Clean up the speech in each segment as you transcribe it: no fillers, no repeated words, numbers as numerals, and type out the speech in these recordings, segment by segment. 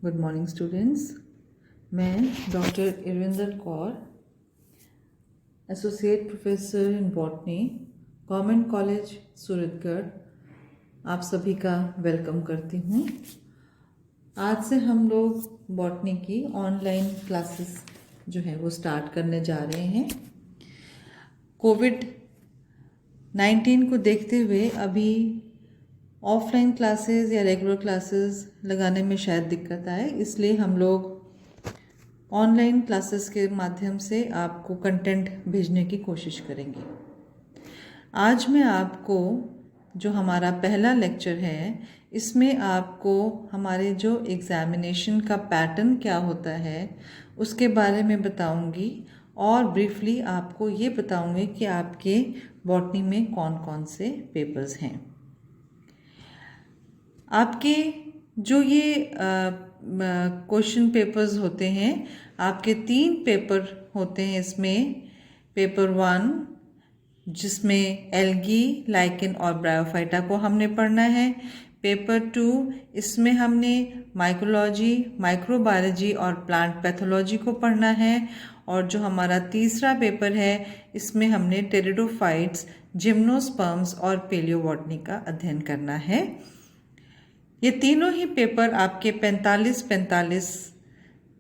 Good morning students. मैं doctor Irvinder Kaur, associate professor in botany, government college Suratgarh, आप सभी का वेलकम करती हूँ। आज से हम लोग बॉटनी की ऑनलाइन क्लासेस जो है वो स्टार्ट करने जा रहे हैं। कोविड-19 को देखते हुए अभी ऑफलाइन क्लासेस या रेगुलर क्लासेस लगाने में शायद दिक्कत आए, इसलिए हम लोग ऑनलाइन क्लासेस के माध्यम से आपको कंटेंट भेजने की कोशिश करेंगे। आज मैं आपको जो हमारा पहला लेक्चर है, इसमें आपको हमारे जो एग्ज़ामिनेशन का पैटर्न क्या होता है उसके बारे में बताऊंगी और ब्रीफली आपको ये बताऊंगी कि आपके बॉटनी में कौन कौन से पेपर्स हैं। आपके जो ये क्वेश्चन पेपर्स होते हैं, आपके 3 पेपर होते हैं इसमें। पेपर 1 जिसमें एल्गी, लाइकेन और ब्रायोफाइटा को हमने पढ़ना है। पेपर 2 इसमें हमने माइकोलॉजी, माइक्रोबायोलॉजी और प्लांट पैथोलॉजी को पढ़ना है। और जो हमारा तीसरा पेपर है, इसमें हमने टेरिडोफाइट्स, जिम्नोस्पर्म्स और पेलियोबॉटनी का अध्ययन करना है। ये तीनों ही पेपर आपके 45-45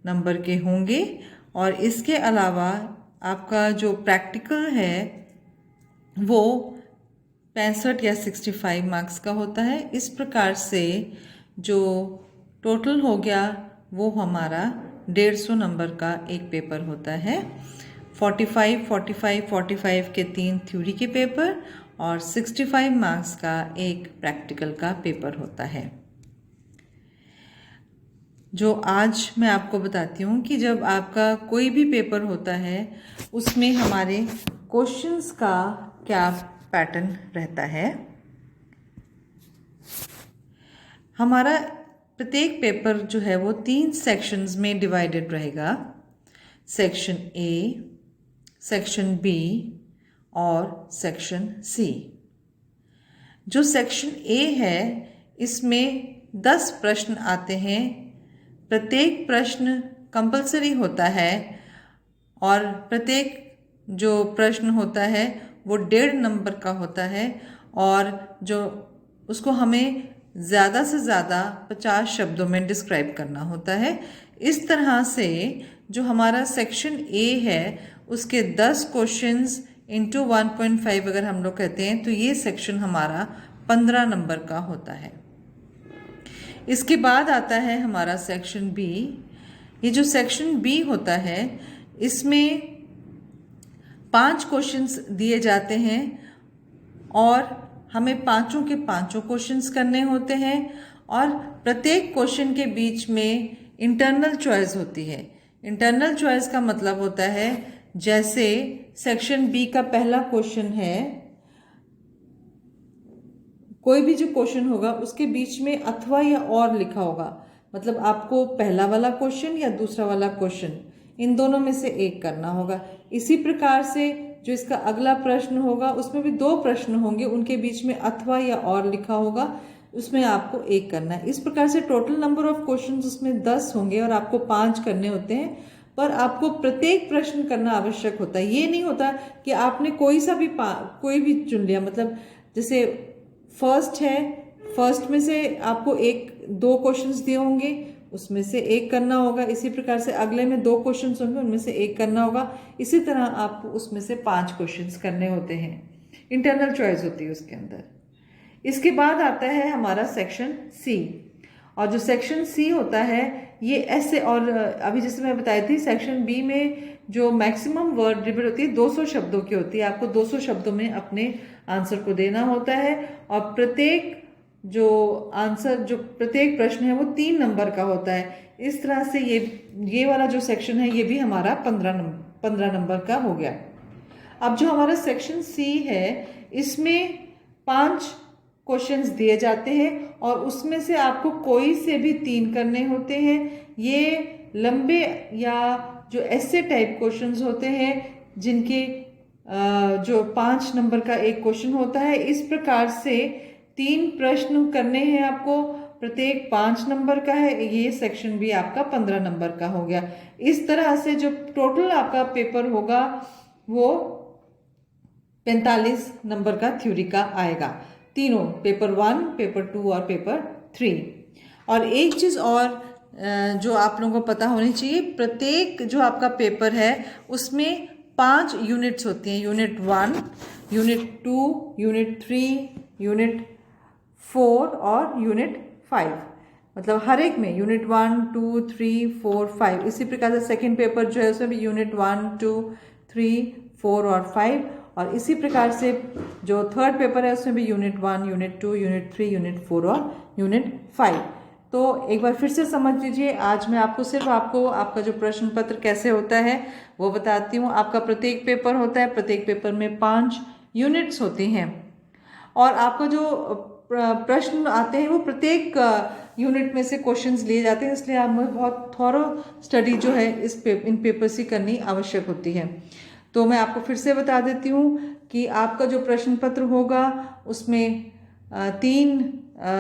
नंबर के होंगे और इसके अलावा आपका जो प्रैक्टिकल है वो 65 या 65 मार्क्स का होता है। इस प्रकार से जो टोटल हो गया वो हमारा 150 नंबर का एक पेपर होता है। 45, 45, 45 के 3 थ्योरी के पेपर और 65 मार्क्स का एक प्रैक्टिकल का पेपर होता है। जो आज मैं आपको बताती हूँ कि जब आपका कोई भी पेपर होता है उसमें हमारे क्वेश्चंस का क्या पैटर्न रहता है। हमारा प्रत्येक पेपर जो है वो 3 सेक्शंस में डिवाइडेड रहेगा। सेक्शन ए, सेक्शन बी और सेक्शन सी। जो सेक्शन ए है इसमें 10 प्रश्न आते हैं। प्रत्येक प्रश्न कंपलसरी होता है और प्रत्येक जो प्रश्न होता है वो 1.5 नंबर का होता है और जो उसको हमें ज़्यादा से ज़्यादा 50 शब्दों में डिस्क्राइब करना होता है। इस तरह से जो हमारा सेक्शन ए है उसके 10 क्वेश्चंस इंटू 1.5 अगर हम लोग कहते हैं तो ये सेक्शन हमारा 15 नंबर का होता है। इसके बाद आता है हमारा सेक्शन बी। ये जो सेक्शन बी होता है इसमें 5 क्वेश्चंस दिए जाते हैं और हमें पांचों के पांचों क्वेश्चंस करने होते हैं और प्रत्येक क्वेश्चन के बीच में इंटरनल चॉइस होती है। इंटरनल चॉइस का मतलब होता है, जैसे सेक्शन बी का पहला क्वेश्चन है, कोई भी जो क्वेश्चन होगा उसके बीच में अथवा या और लिखा होगा, मतलब आपको पहला वाला क्वेश्चन या दूसरा वाला क्वेश्चन इन दोनों में से एक करना होगा। इसी प्रकार से जो इसका अगला प्रश्न होगा उसमें भी 2 प्रश्न होंगे, उनके बीच में अथवा या और लिखा होगा, उसमें आपको एक करना है। इस प्रकार से टोटल नंबर ऑफ क्वेश्चंस उसमें 10 होंगे और आपको 5 करने होते हैं, पर आपको प्रत्येक प्रश्न करना आवश्यक होता है। ये नहीं होता कि आपने कोई भी चुन लिया, मतलब जैसे फर्स्ट है, फर्स्ट में से आपको 1-2 क्वेश्चंस दिए होंगे, उसमें से एक करना होगा। इसी प्रकार से अगले में 2 क्वेश्चंस होंगे, उनमें से एक करना होगा। इसी तरह आपको उसमें से 5 क्वेश्चंस करने होते हैं। इंटरनल चॉइस होती है उसके अंदर। इसके बाद आता है हमारा सेक्शन सी, और जो सेक्शन सी होता है ये ऐसे, और अभी जैसे मैं बताई थी सेक्शन बी में जो मैक्सिमम वर्ड लिमिट होती है 200 शब्दों की होती है। आपको 200 शब्दों में अपने आंसर को देना होता है और प्रत्येक प्रत्येक प्रश्न है वो 3 नंबर का होता है। इस तरह से ये वाला जो सेक्शन है ये भी हमारा 15 नंबर का हो गया। अब जो हमारा सेक्शन सी है इसमें 5 क्वेश्चंस दिए जाते हैं और उसमें से आपको कोई से भी 3 करने होते हैं। ये लंबे या जो ऐसे टाइप क्वेश्चंस होते हैं जिनके जो 5 नंबर का एक क्वेश्चन होता है। इस प्रकार से 3 प्रश्न करने हैं आपको। प्रत्येक 5 नंबर का है, ये सेक्शन बी आपका 15 नंबर का हो गया। इस तरह से जो टोटल आपका पेपर होगा वो 45 नंबर का थ्योरी का आएगा, तीनों, पेपर 1, पेपर 2 और पेपर 3। और एक चीज़ और जो आप लोगों को पता होनी चाहिए, प्रत्येक जो आपका पेपर है उसमें 5 यूनिट्स होती हैं, यूनिट 1, यूनिट 2, यूनिट 3, यूनिट 4 और यूनिट 5। मतलब हर एक में यूनिट 1, 2, 3, 4, 5। इसी प्रकार से सेकेंड पेपर जो है उसमें भी यूनिट 1, 2, 3, 4 और 5। और इसी प्रकार से जो थर्ड पेपर है उसमें भी यूनिट 1, यूनिट 2, यूनिट 3, यूनिट 4 और यूनिट 5। तो एक बार फिर से समझ लीजिए, आज मैं आपको सिर्फ आपका जो प्रश्न पत्र कैसे होता है वो बताती हूँ। आपका प्रत्येक पेपर होता है, प्रत्येक पेपर में 5 यूनिट्स होती हैं और आपका जो प्रश्न आते हैं वो प्रत्येक यूनिट में से क्वेश्चंस लिए जाते हैं, इसलिए हमें बहुत थॉरो स्टडी जो है इन पेपर्स की करनी आवश्यक होती है। तो मैं आपको फिर से बता देती हूँ कि आपका जो प्रश्न पत्र होगा उसमें 3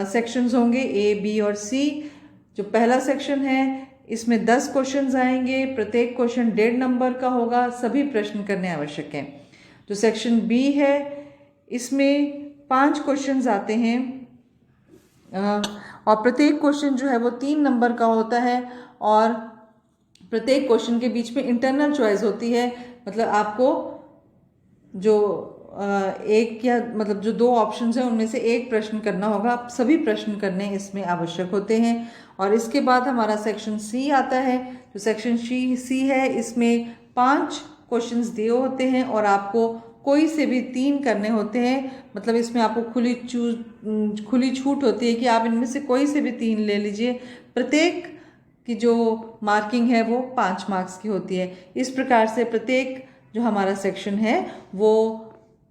सेक्शंस होंगे, ए, बी और सी। जो पहला सेक्शन है इसमें 10 क्वेश्चंस आएंगे, प्रत्येक क्वेश्चन 1.5 नंबर का होगा, सभी प्रश्न करने आवश्यक हैं। जो सेक्शन बी है इसमें 5 क्वेश्चंस आते हैं और प्रत्येक क्वेश्चन जो है वो 3 नंबर का होता है और प्रत्येक क्वेश्चन के बीच में इंटरनल चॉइस होती है। मतलब आपको जो एक या मतलब जो 2 ऑप्शंस हैं उनमें से एक प्रश्न करना होगा, आप सभी प्रश्न करने इसमें आवश्यक होते हैं। और इसके बाद हमारा सेक्शन सी आता है। जो सेक्शन सी है इसमें 5 क्वेश्चंस दिए होते हैं और आपको कोई से भी 3 करने होते हैं। मतलब इसमें आपको खुली छूट होती है कि आप इनमें से कोई से भी 3 ले लीजिए। प्रत्येक की जो मार्किंग है वो 5 मार्क्स की होती है। इस प्रकार से प्रत्येक जो हमारा सेक्शन है वो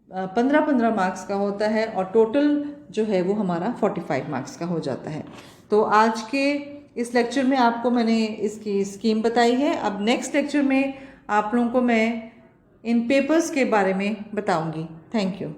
15-15 मार्क्स का होता है और टोटल जो है वो हमारा 45 मार्क्स का हो जाता है। तो आज के इस लेक्चर में आपको मैंने इसकी स्कीम बताई है। अब नेक्स्ट लेक्चर में आप लोगों को मैं इन पेपर्स के बारे में बताऊंगी। Thank you.